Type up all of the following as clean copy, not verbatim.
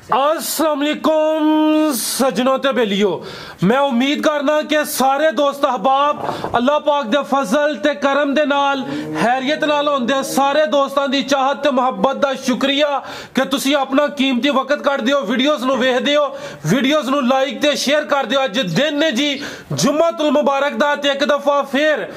अस्सलाम वालेकुम सजनों ते बेलियो, मैं उम्मीद करना कि सारे दोस्त अहबाब अल्लाह पाक दे फजल ते करम दे नाल हैरियत नाल होंदे। सारे दोस्तां दी चाहत ते मोहब्बत दा शुक्रिया कि तुसी अपना कीमती वक्त कट दियो, वीडियोस नु वेखदे हो, वीडियोस नु लाइक ते शेयर कर दियो। अज दिन ने जी जुम्मतुल मुबारक दा ते एक दफा फिर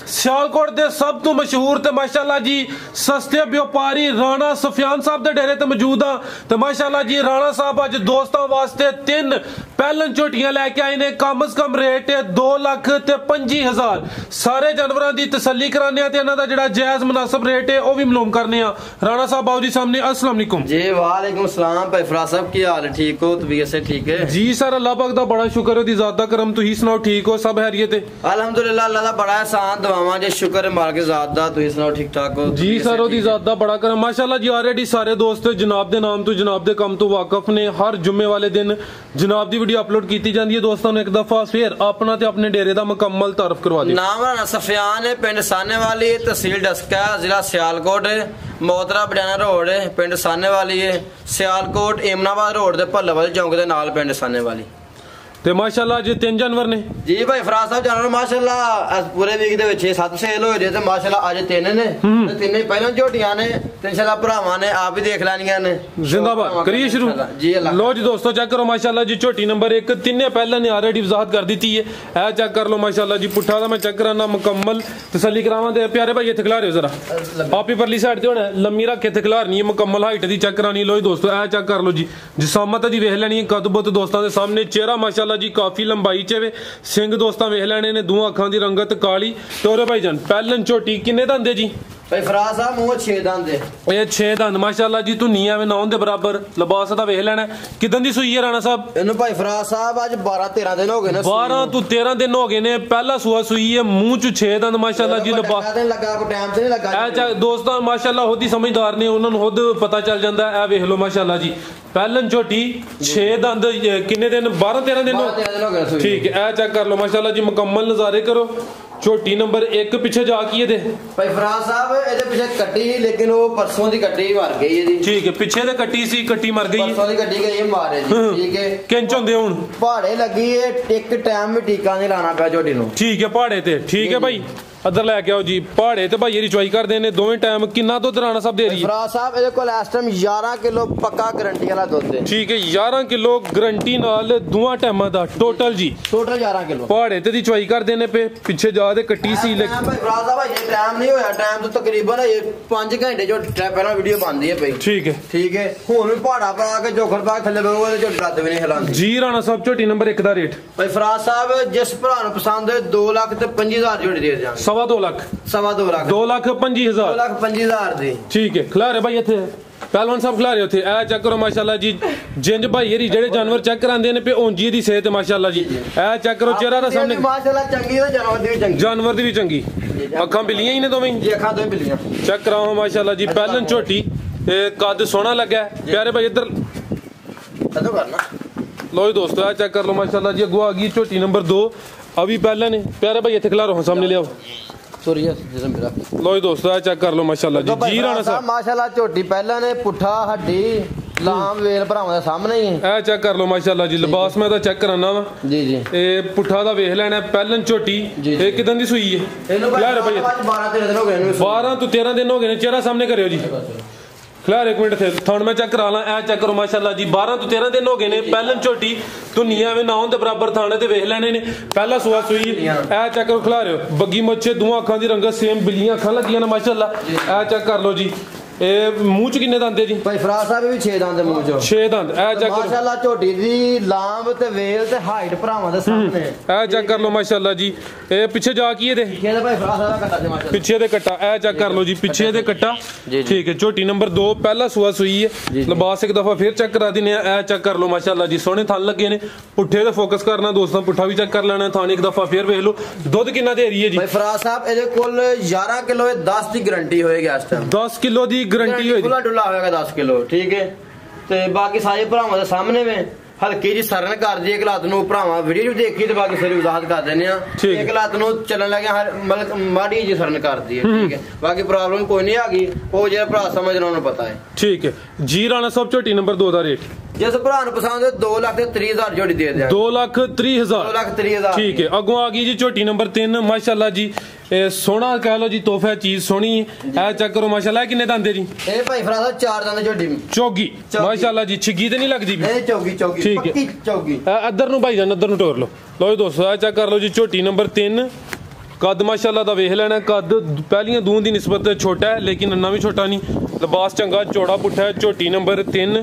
सियालकोट दे सब तो मशहूर ते माशाअल्लाह जी सस्ते व्यापारी राणा सफियान साहब दे डेरे ते मौजूद हाँ। तो माशाअल्लाह जी राणा साहब अज दोस्तों वास्ते 3 पहलन झोटियां लैके आए ने। कम से कम रेट है 2,25,000। सारे जानवरों की तसल्ली कराने ते इन्हां दा जिहड़ा जायज मुनासिब रेट है वह भी मालूम करने। राणा साहब बाबू जी सामने। अस्सलाम वालेकुम जी। वालेकुम सलाम भाई फराज साहब, की हाल है? ठीक हो? तबीयत से ठीक है जी सर, अल्लाह पाक दा बड़ा शुक्र है, दी ज़ात दा करम। तुही सुनाओ, ठीक हो? सब हैरियत है? अल्हम्दुलिल्लाह, अल्लाह दा बड़ा एहसान दुआवां जे शुक्र है मालिक ज़ात दा। तुही सुनाओ, ठीक ठाक हो? जी सर, ओदी ज़ात दा बड़ा करम माशाअल्लाह जी। ऑलरेडी सारे दोस्त जनाब दे नाम तो जनाब दे कम तो वाकफ ने। हर जुम्मे वाले दिन जनाब दी वीडियो अपलोड की जाती है। दोस्तों ने एक दफा फिर अपना ते अपने डेरे दा मुकम्मल तारफ करवा दिया। नाम राणा सफियान है, पिंड साने वाली, तहसील डस्का, जिला सियालकोट है, मोतरा बडियाना रोड है, पिंड साने वाली है। सियालकोट एमनाबाद रोड दे भल्लावाली चौंक दे नाल पिंड साने वाली। ते माशाअल्लाह जी 3 जानवर ने जी भाई फराज साहब। जानवर माशाअल्लाह पूरे वीक दे विच 6-7 सेल हो जे ते माशाअल्लाह अज 3 ने ते 3 पहले झोटियां ने ते इंशाअल्लाह भरावां ने आप भी देख लैनियां ने। जिंदाबाद। करिए शुरू जी। अल्लाह लो जी दोस्तों, चेक करो माशाअल्लाह जी झोटी नंबर 1 3 पहले ने ऑलरेडी वजाहत कर दी है। ए चेक कर लो माशाअल्लाह जी। पुट्ठा दा मैं चेक कराना मुकम्मल तसल्ली करावां दे। प्यारे भाई इत्थे खिला रहे हो जरा, आप ही परली साइड ते होना लम्मी रख के इत्थे खिलारनी है। मुकम्मल हाइट दी चेक करानी। लो जी दोस्तों, ए चेक कर लो जी। जिसामत दी वेख लैनी है, कद बुत दोस्तां दे सामने। चेहरा माशाअल्लाह जी काफी लंबाई च सिंह दोस्तां वेख लैने ने। दोवां अखां दी रंगत काली। तोरे भाईजान पहलन झोटी किन्ने दंद है जी? भाई फराज साहब मुंह 6 दंद है। ये 6 दंद माशाअल्लाह जी। धुनिया में 9 दे बराबर लिबास दा वेख लेना। किदन दी सुई है राणा साहब? इन्हू भाई फराज साहब आज 12-13 दिन हो गए ने। 12 तो 13 दिन हो गए ने। पहला सुआ सुई है, मुंह च 6 दंद माशाअल्लाह जी। लिबास लगा को टाइम से नहीं लगा। ए दोस्तों माशाअल्लाह खुद ही समझदार ने, उन्होंने खुद पता चल जाता है। वेख लो माशाअल्लाह जी पहलन झोटी 6 दंद। किन्ने दिन? 12-13 दिन हो गए। ठीक है, ए चेक कर लो माशाअल्लाह जी। मुकम्मल नजारे करो। झोटी नंबर 1 पिछे जा की दे भाई फराज साहब ਇਹਦੇ ਪਿੱਛੇ ਕੱਟੀ, लेकिन वो परसों दी ਕੱਟੀ मर गई है जी। ठीक है, पिछे ते ਕੱਟੀ सी, ਕੱਟੀ मर गई। परसों दी ਕੱਟੀ गई मारे जी। ठीक है, किंच होंदे हुन? पहाड़े लगी है, एक टाइम में टीका नहीं लाना पिया झोटी नु। ठीक है, पहाड़े ते। ठीक है भाई, अदर लैके आओ जी। पहाड़े ते भाई चुआई करते हैं दोवें टाइम। किन्ना दुध राणा साहब दे रही है? फराज साहब ਇਹਦੇ ਕੋਲ इस टाइम 11 किलो पक्का गारंटी वाला दुध है। ठीक है, 11 किलो गारंटी नाल दोवां टाइमां दा टोटल जी। टोटल 11 किलो पहाड़े ते दी चुआई कर देने पे। पिछे जा दे कट्टी सी ले भाई फराज साहब ये टाइम नहीं होया। टाइम तो तकरीबन 5 घंटे जो पहला वीडियो बनदी है भाई। ठीक है, ठीक है। हुन भी पहाड़ा पा के जोखर पा थल्ले बेओ ते झोटी रात भी नहीं हिलांदी जी। राणा साहब झोटी नंबर 1 दा रेट भाई फराज साहब जिस भरा नु पसंद है 2,25,000 झोटी दे जांगे। 2.5 लाख 2.5 लाख 2,25,000 2,25,000 दी। ठीक है, खिला रहे भाई इत्थे पहलवान साहब खिला रहे थे। ए चेक करो माशाअल्लाह जी। जिंज भाई येरी जेड़े जानवर चेक करांदे ने पे ओंजी दी सेहत माशाअल्लाह जी। ए चेक करो चेहरा दा सामने माशाअल्लाह चंगी है, जानवर दी भी चंगी। जानवर दी भी चंगी। अखां बिल्लियां ही ने दोवें जी, अखां दो बिल्लियां। चेक कराओ माशाअल्लाह जी। पहलन झोटी कद सोहना लगा है। प्यारे भाई इधर कदों करना। लो जी दोस्तों, ए चेक कर लो माशाअल्लाह जी। अगो आ गई झोटी नंबर 2। अभी पहले ने प्यारे भाई इत्थे खिला रहो सामने ले आओ। सॉरी यार मेरा। लो जी दोस्तों, ए चेक कर लो माशाअल्लाह जी। जी राणा साहब माशाअल्लाह झोटी पहला ने पुट्ठा हड्डी लाम वेल भरावां दे सामने ही है। ए चेक कर लो माशाअल्लाह जी। लिबास मैं दा चेक कराना वा जी जी। ए पुट्ठा दा वेख लेना। पहलन झोटी ए किदन दी सुई है? खिला रहे भाई 12-13 दिन हो गए। 12 तो 13 दिन हो गए ने। चेहरा सामने करियो जी। खिला एक मिनट थे थन मैं चेक करा ला। ए चेक करो माशाअल्लाह जी। 12 तो 13 दिन हो गए ने। पहलन झोटी धुनिया में 9 दे बराबर थाने ते वेख लेने ने। पहला सुआ सुई ए चेक करो। खिला रहे हो बग्गी मुच्छे, दोवां अखां दी रंगत सेम, बिल्लियां अखां लगियां ने माशाअल्लाह। ए चेक कर लो जी। ए मुंह च किन्ने दंद है जी? भाई फराज साहब भी 6 दंद मुंह च। 6 दंद। ए चेक करो माशाअल्लाह झोटी दी लाम ते वेल ते हाइट भरावां दे सामने। ए चेक कर लो माशाअल्लाह जी। ए पिछे जा की दे ये भाई फराज साहब कट्टा दे माशाअल्लाह। पिछे दे कट्टा। ए चेक कर लो जी। पिछे दे कट्टा। ठीक है, झोटी नंबर 2 पहला सुआ सुई है। लिबास एक दफा फिर चेक करा दिने। ए चेक कर लो माशाअल्लाह जी। सोहने थन लगे ने। पुट्ठे ते फोकस करना दोस्तों, पुट्ठा भी चेक कर लेना। थान एक दफा फिर वेख लो। दुध किन्ना दे रही है जी? भाई फराज साहब ਇਹਦੇ ਕੋਲ 11 ਕਿਲੋ 10 ਦੀ ਗਾਰੰਟੀ ਹੋਏਗੀ ਇਸ ਟਾਈਮ। 10 किलो दी गारंटी होएगी। होगा 10 किलो। ठीक है, ते बाकी सारे भरावां दे सामने में ਹਲਕੀ ਜੀ ਸਰਨ ਕਰਦੀ ਇੱਕ ਲੱਤ ਨੂੰ ਭਰਾਵਾਂ ਵੀਡੀਓ ਦੇਖੀ ਤੇ ਬਾਕੀ ਸਾਰੀ ਵਜ਼ਾਹਤ ਕਰ ਦਿੰਦੇ ਆ ਇੱਕ ਲੱਤ ਨੂੰ ਚੱਲਣ ਲੱਗਿਆ ਮਤਲਬ ਮਾੜੀ ਜੀ ਸਰਨ ਕਰਦੀ ਹੈ ਠੀਕ ਹੈ ਬਾਕੀ ਪ੍ਰੋਬਲਮ ਕੋਈ ਨਹੀਂ ਆ ਗਈ ਉਹ ਜਿਹੜਾ ਭਰਾ ਸਮਝਣਾ ਉਹਨੂੰ ਪਤਾ ਹੈ ਠੀਕ ਹੈ ਜੀ। ਰਾਣਾ ਸਾਹਿਬ ਝੋਟੀ ਨੰਬਰ 2 ਦਾ ਰੇਟ ਜਿਸ ਭਰਾ ਨੂੰ ਪਸੰਦ ਹੈ 2,30,000 ਜੋੜੀ ਦੇ ਦਿਆਂਗੇ 2,30,000 2,30,000 ਠੀਕ ਹੈ। ਅੱਗੋਂ ਆ ਗਈ ਜੀ ਝੋਟੀ ਨੰਬਰ 3 ਮਾਸ਼ਾਅੱਲਾ ਜੀ ਸੋਹਣਾ ਕਹਿ ਲੋ ਜੀ ਤੋਹਫਾ ਚੀਜ਼ ਸੋਹਣੀ ਹੈ ਚੈੱਕ ਕਰੋ ਮਾਸ਼ਾਅੱਲਾ ਕਿੰਨੇ ਦੰਦੇ ਜੀ ਇਹ ਭਾਈ ਫਰਾ ਸਾਹਿਬ 4 ਦੰਦ ਝੋਟੀ ਚੌਗੀ ਮਾਸ਼ਾਅੱਲਾ ਜੀ ਛਿੱਗੀ ਤੇ ਨਹੀਂ ਲੱਗਦੀ ਨਹੀਂ ਚੌਗੀ ਪੱਕੀ ਚੌਗੀ ਇੱਧਰ ਨੂੰ ਭਾਈ ਜਾਨ ਇੱਧਰ ਨੂੰ ਟੋਰ ਲੋ ਜੀ ਦੋਸਤੋ ਚੈੱਕ ਕਰ ਲੋ ਜੀ ਝੋਟੀ ਨੰਬਰ 3 कद माशाल्लाह दा वेख लेना कद पहलियां दूं दी निस्बत छोटा है लेकिन इन्ना भी छोटा नहीं लिबास चंगा चौड़ा पुट्ठा है झोटी नंबर 3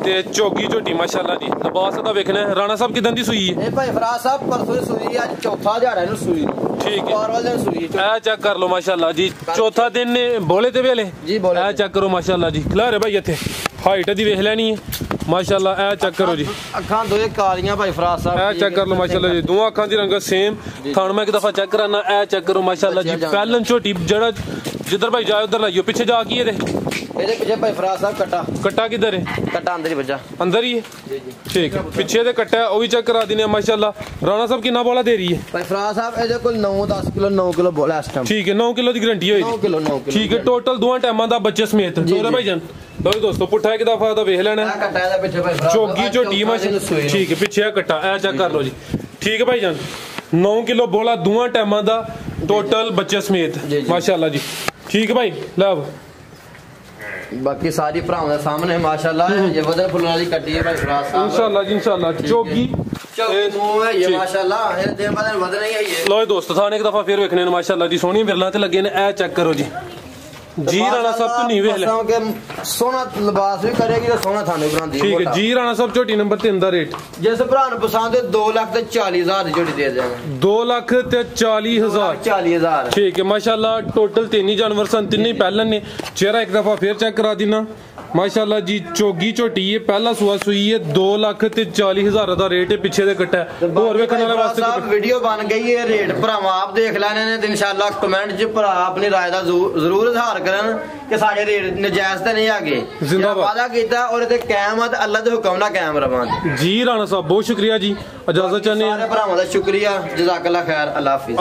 ते चौगी झोटी माशाल्लाह दी लिबास दा वेखना है। राणा साहब किदां दी सूई है ए भाई फराज साहब परसों सूई आज चौथा दिहाड़ा नु सूई ठीक है और वाले सूई ए चेक कर लो माशाल्लाह जी चौथा दिन ने बोले ते वेले जी बोले ए चेक करो माशाल्लाह जी खिलारे भाई इत्थे हाइट दी वेख लेनी है माशाल्लाह ए चेक करो जी अखां दोए कालियां भाई फराज साहब ए चेक कर लो माशाल्लाह जी दो अखां दी रंगत सेम थान मैं एक दफा चेक कराना ए चेक करो माशाल्लाह जी पहलन छोटी जड़ा जिधर भाई जाए उधर लाइयो पीछे जा की ਇਹਦੇ ਪਿੱਛੇ ਭਾਈ ਫਰਾਜ਼ ਸਾਹਿਬ कट्टा किधर है कट्टा अंदर ही बजा अंदर ही है जी जी ठीक है पीछे दे कट्टा है वो भी चेक करा देने माशाल्लाह। राणा साहब कितना बोला दे रही है भाई फराज साहब ਇਹਦੇ ਕੋਲ 9-10 ਕਿਲੋ 9 ਕਿਲੋ ਬੋਲਾ ਇਸ ਟਾਈਮ ठीक है 9 किलो की गारंटी होगी 9 किलो ठीक है टोटल दो टाइम दा बच्चे समेत सोरे भाई जान लो दोस्तों पुट्ठा एक दफा दा वेख लेना कट्टा ਇਹਦਾ ਪਿੱਛੇ ਭਾਈ फराज चौगी झोटी माशाल्लाह ठीक है पीछे कट्टा ए चेक कर लो जी ठीक है भाई जान 9 किलो बोला दो टाइम दा टोटल बच्चे समेत माशाल्लाह जी ठीक है भाई लो बाकी सारी भरावां दे सामने माशाल्लाह ये वदन फुल्लां वाली कट्टी है भाई फराज साहब इंशाल्लाह जी इंशाल्लाह चौगी मुंह है ये माशाल्लाह ये दे बदन वदन ही है ये लो दोस्तों थाने एक दफा फिर वेखने ने माशाल्लाह जी सोहनी विरला ते लगे ने ए चेक करो जी जी राणा साहब तो नहीं वेख ले सोना लिबास भी करेगी तो सोना थाने बनांदी ठीक है जी राणा साहब झोटी नंबर 3 दा रेट जिस भरा नु पसंद है 2,40,000 दी झोटी दे देंगे 2,40,000 40,000 ठीक है माशाल्लाह टोटल 3 ही जानवर सन तीन ही पहलन ने चेहरा एक दफा फिर चेक करा देना माशाल्लाह जी चौगी झोटी है पहला सुआ सुई है 2,40,000 दा रेट है पीछे दे कट्टा है और वेखण वाले वास्ते साहब वीडियो बन गई है रेट भरावां आप देख लेने ने तो इंशाल्लाह कमेंट च भरा अपनी राय दा जरूर इजहार करन कि साडे रेट नजायज ते नहीं आगे जिंदाबाद वादा कीता और इते कायम है अल्लाह दे हुक्म नाल कायम रवां जी राणा साहब बहुत शुक्रिया जी इजाजत चाहने सारे भरावां दा शुक्रिया जज़ाकल्लाह खैर अल्लाह हाफिज।